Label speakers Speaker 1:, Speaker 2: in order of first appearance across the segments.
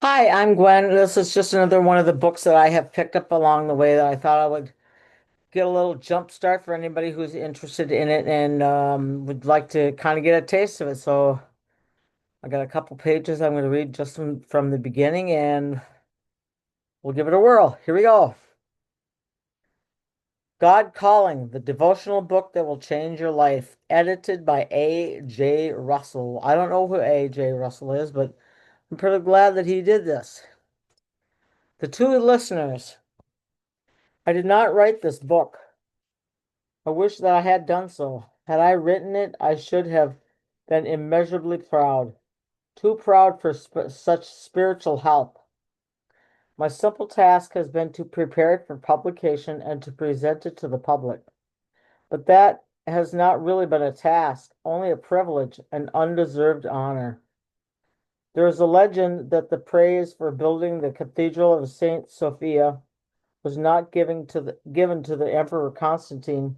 Speaker 1: Hi, I'm Gwen. This is just another one of the books that I have picked up along the way that I thought I would get a little jump start for anybody who's interested in it and would like to kind of get a taste of it. So I got a couple pages I'm going to read just from the beginning and we'll give it a whirl. Here we go. God Calling, the devotional book that will change your life, edited by A.J. Russell. I don't know who A.J. Russell is, but I'm pretty glad that he did this. The two listeners. I did not write this book. I wish that I had done so. Had I written it, I should have been immeasurably proud, too proud for such spiritual help. My simple task has been to prepare it for publication and to present it to the public. But that has not really been a task, only a privilege, an undeserved honor. There is a legend that the praise for building the Cathedral of Saint Sophia was not given to the Emperor Constantine,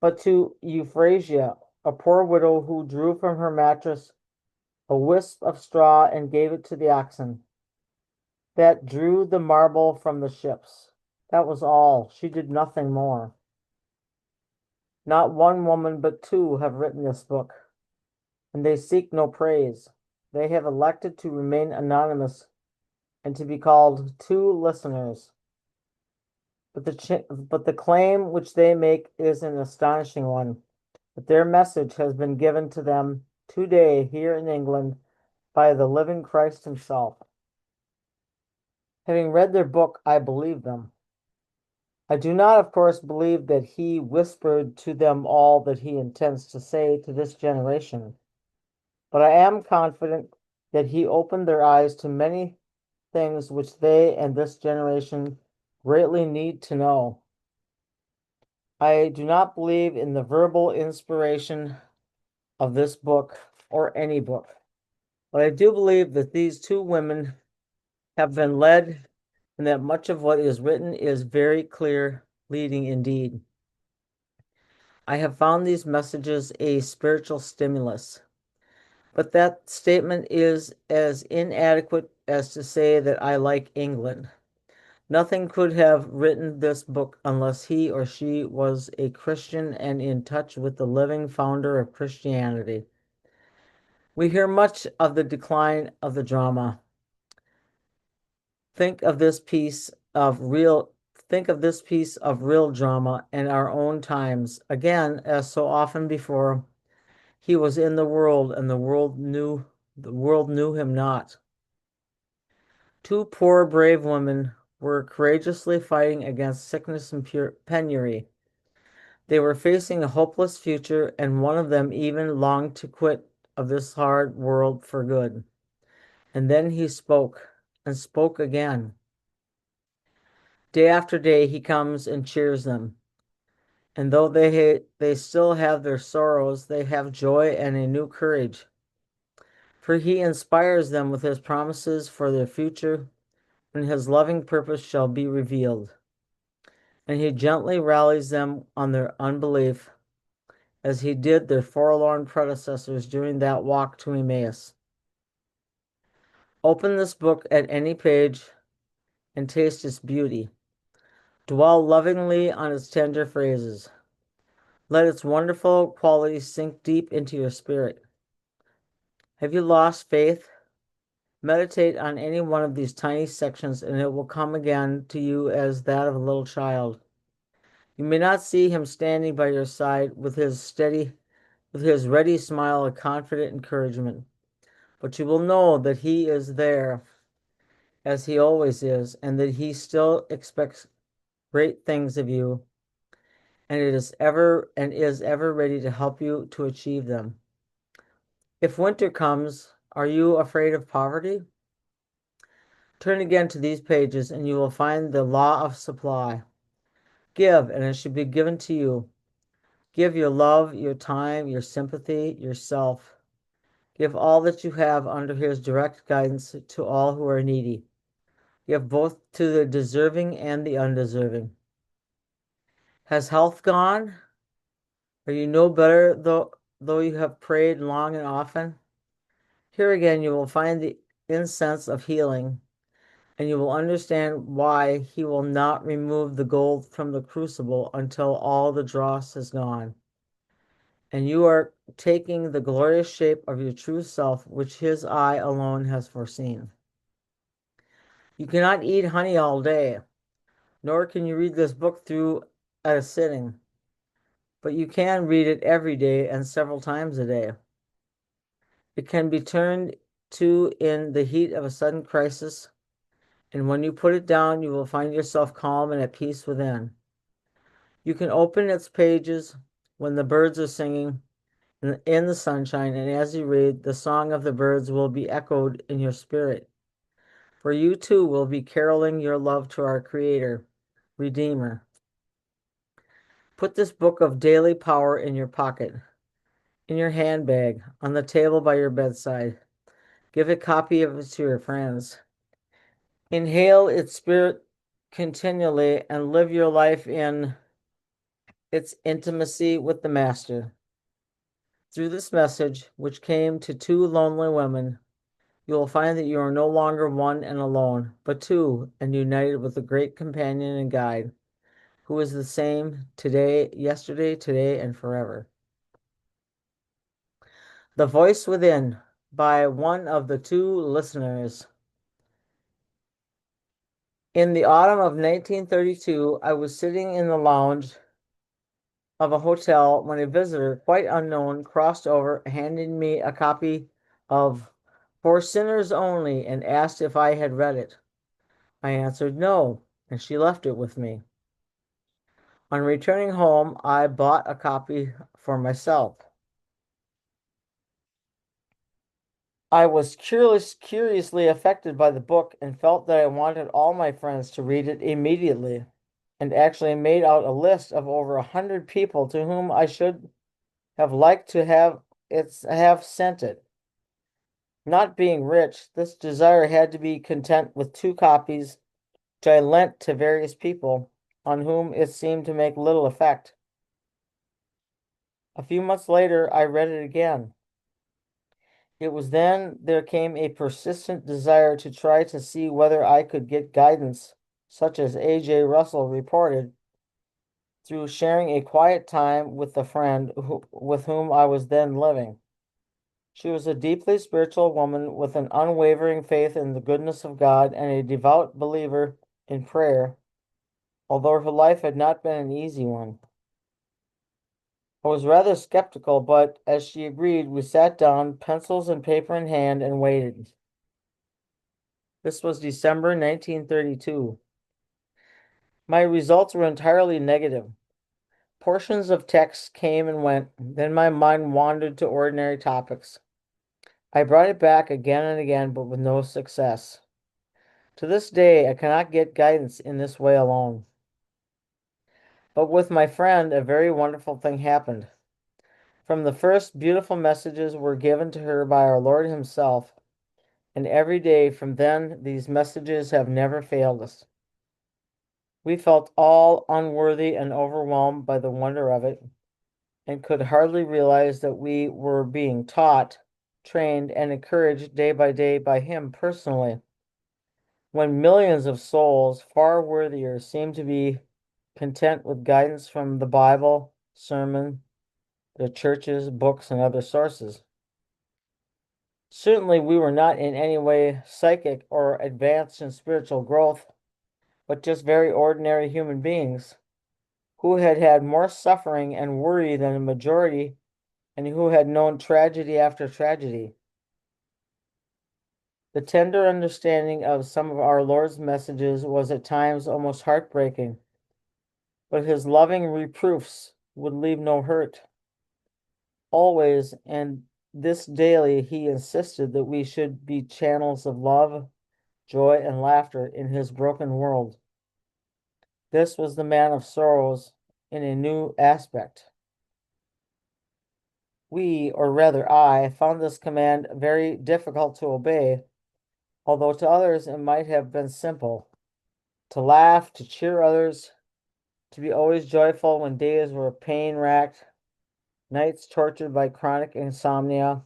Speaker 1: but to Euphrasia, a poor widow who drew from her mattress a wisp of straw and gave it to the oxen that drew the marble from the ships. That was all. She did nothing more. Not one woman, but two have written this book, and they seek no praise. They have elected to remain anonymous and to be called two listeners. But the claim which they make is an astonishing one. But their message has been given to them today here in England by the living Christ himself. Having read their book, I believe them. I do not, of course, believe that he whispered to them all that he intends to say to this generation, but I am confident that he opened their eyes to many things which they and this generation greatly need to know. I do not believe in the verbal inspiration of this book or any book. But I do believe that these two women have been led and that much of what is written is very clear leading indeed. I have found these messages a spiritual stimulus, but that statement is as inadequate as to say that I like England. Nothing could have written this book unless he or she was a Christian and in touch with the living founder of Christianity. We hear much of the decline of the drama. Think of this piece of real think of this piece of real drama in our own times. Again, as so often before, he was in the world and the world knew him not. Two poor brave women were courageously fighting against sickness and penury. They were facing a hopeless future, and one of them even longed to quit of this hard world for good. And then he spoke, and spoke again. Day after day he comes and cheers them. And though they still have their sorrows, they have joy and a new courage. For he inspires them with his promises for their future, when his loving purpose shall be revealed. And he gently rallies them on their unbelief, as he did their forlorn predecessors during that walk to Emmaus. Open this book at any page and taste its beauty. Dwell lovingly on its tender phrases. Let its wonderful qualities sink deep into your spirit. Have you lost faith? Meditate on any one of these tiny sections and it will come again to you as that of a little child. You may not see him standing by your side with his ready smile of confident encouragement, but you will know that he is there as he always is, and that he still expects great things of you, and is ever ready to help you to achieve them. If winter comes, are you afraid of poverty? Turn again to these pages and you will find the law of supply. Give, and it should be given to you. Give your love, your time, your sympathy, yourself. Give all that you have under his direct guidance to all who are needy. Give both to the deserving and the undeserving. Has health gone? Are you no better though you have prayed long and often? Here again you will find the incense of healing. and you will understand why he will not remove the gold from the crucible until all the dross is gone. And you are taking the glorious shape of your true self, which his eye alone has foreseen. You cannot eat honey all day, nor can you read this book through at a sitting, but you can read it every day and several times a day. It can be turned to in the heat of a sudden crisis, and when you put it down, you will find yourself calm and at peace within. You can open its pages when the birds are singing in the sunshine, and as you read, the song of the birds will be echoed in your spirit. For you too will be caroling your love to our Creator, Redeemer. Put this book of daily power in your pocket, in your handbag, on the table by your bedside. Give a copy of it to your friends. Inhale its spirit continually and live your life in its intimacy with the Master. Through this message, which came to two lonely women, you will find that you are no longer one and alone, but two and united with a great companion and guide, who is the same today, yesterday, today, and forever. The Voice Within by one of the two listeners. In the autumn of 1932, I was sitting in the lounge of a hotel when a visitor, quite unknown, crossed over, handing me a copy of For Sinners Only, and asked if I had read it. I answered no, and she left it with me. On returning home, I bought a copy for myself. I was curiously affected by the book and felt that I wanted all my friends to read it immediately, and actually made out a list of over 100 people to whom I should have liked to have sent it. Not being rich, this desire had to be content with 2 copies, which I lent to various people on whom it seemed to make little effect. A few months later, I read it again. It was then there came a persistent desire to try to see whether I could get guidance, such as A.J. Russell reported, through sharing a quiet time with the friend with whom I was then living. She was a deeply spiritual woman with an unwavering faith in the goodness of God and a devout believer in prayer, although her life had not been an easy one. I was rather skeptical, but as she agreed, we sat down, pencils and paper in hand, and waited. This was December 1932. My results were entirely negative. Portions of text came and went, then my mind wandered to ordinary topics. I brought it back again and again, but with no success. To this day, I cannot get guidance in this way alone. But with my friend, a very wonderful thing happened. From the first, beautiful messages were given to her by our Lord Himself, and every day from then, these messages have never failed us. We felt all unworthy and overwhelmed by the wonder of it, and could hardly realize that we were being taught, trained, and encouraged day by day by Him personally, when millions of souls far worthier seemed to be content with guidance from the Bible, sermon, the churches, books, and other sources. Certainly, we were not in any way psychic or advanced in spiritual growth, but just very ordinary human beings who had had more suffering and worry than the majority and who had known tragedy after tragedy. The tender understanding of some of our Lord's messages was at times almost heartbreaking, but His loving reproofs would leave no hurt. Always and this daily, He insisted that we should be channels of love, joy, and laughter in His broken world. This was the man of sorrows in a new aspect. We, or rather I, found this command very difficult to obey, although to others it might have been simple. To laugh, to cheer others, to be always joyful when days were pain-racked, nights tortured by chronic insomnia,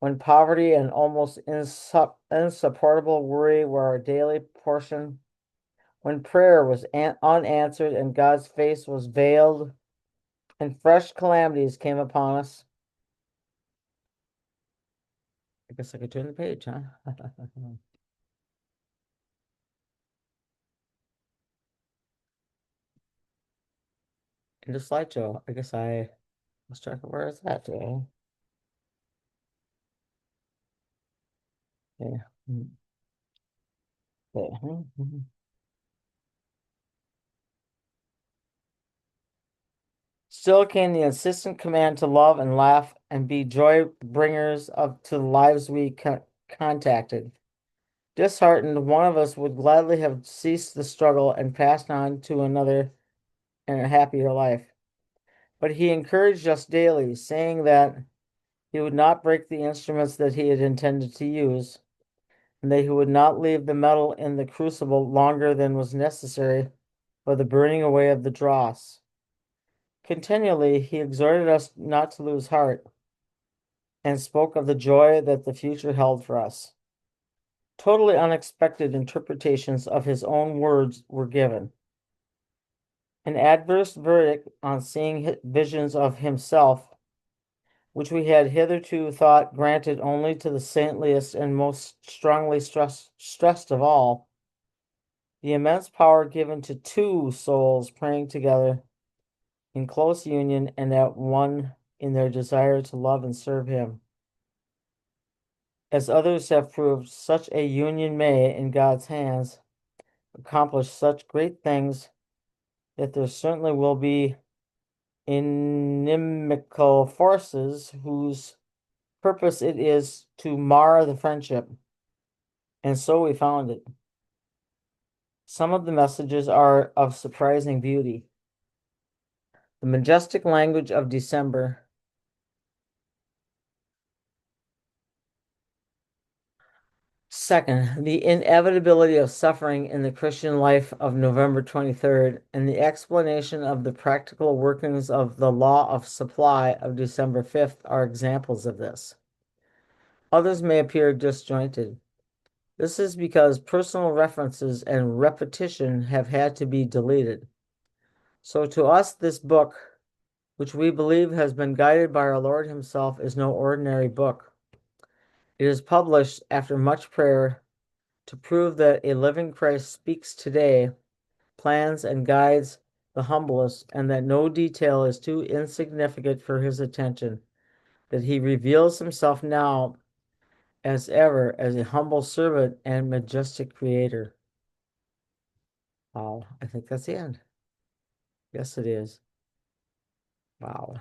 Speaker 1: when poverty and almost insupportable worry were our daily portion, when prayer was unanswered and God's face was veiled, and fresh calamities came upon us. I guess I could turn the page, huh? In the slideshow, I guess I lost track of where it's at today. Yeah. Yeah. Still came the insistent command to love and laugh and be joy bringers to the lives we contacted. Disheartened, one of us would gladly have ceased the struggle and passed on to another and a happier life. But he encouraged us daily, saying that he would not break the instruments that he had intended to use, and that he would not leave the metal in the crucible longer than was necessary for the burning away of the dross. Continually, he exhorted us not to lose heart and spoke of the joy that the future held for us. Totally unexpected interpretations of his own words were given. An adverse verdict on seeing visions of himself, which we had hitherto thought granted only to the saintliest and most strongly stressed of all, the immense power given to two souls praying together in close union and at one in their desire to love and serve him. As others have proved, such a union may, in God's hands, accomplish such great things that there certainly will be inimical forces whose purpose it is to mar the friendship. And so we found it. Some of the messages are of surprising beauty. The majestic language of December. Second, the inevitability of suffering in the Christian life of November 23rd, and the explanation of the practical workings of the law of supply of December 5th are examples of this. Others may appear disjointed. This is because personal references and repetition have had to be deleted. So to us, this book, which we believe has been guided by our Lord himself, is no ordinary book. It is published after much prayer to prove that a living Christ speaks today, plans and guides the humblest, and that no detail is too insignificant for his attention, that he reveals himself now as ever as a humble servant and majestic creator. Wow, I think that's the end. Yes, it is. Wow.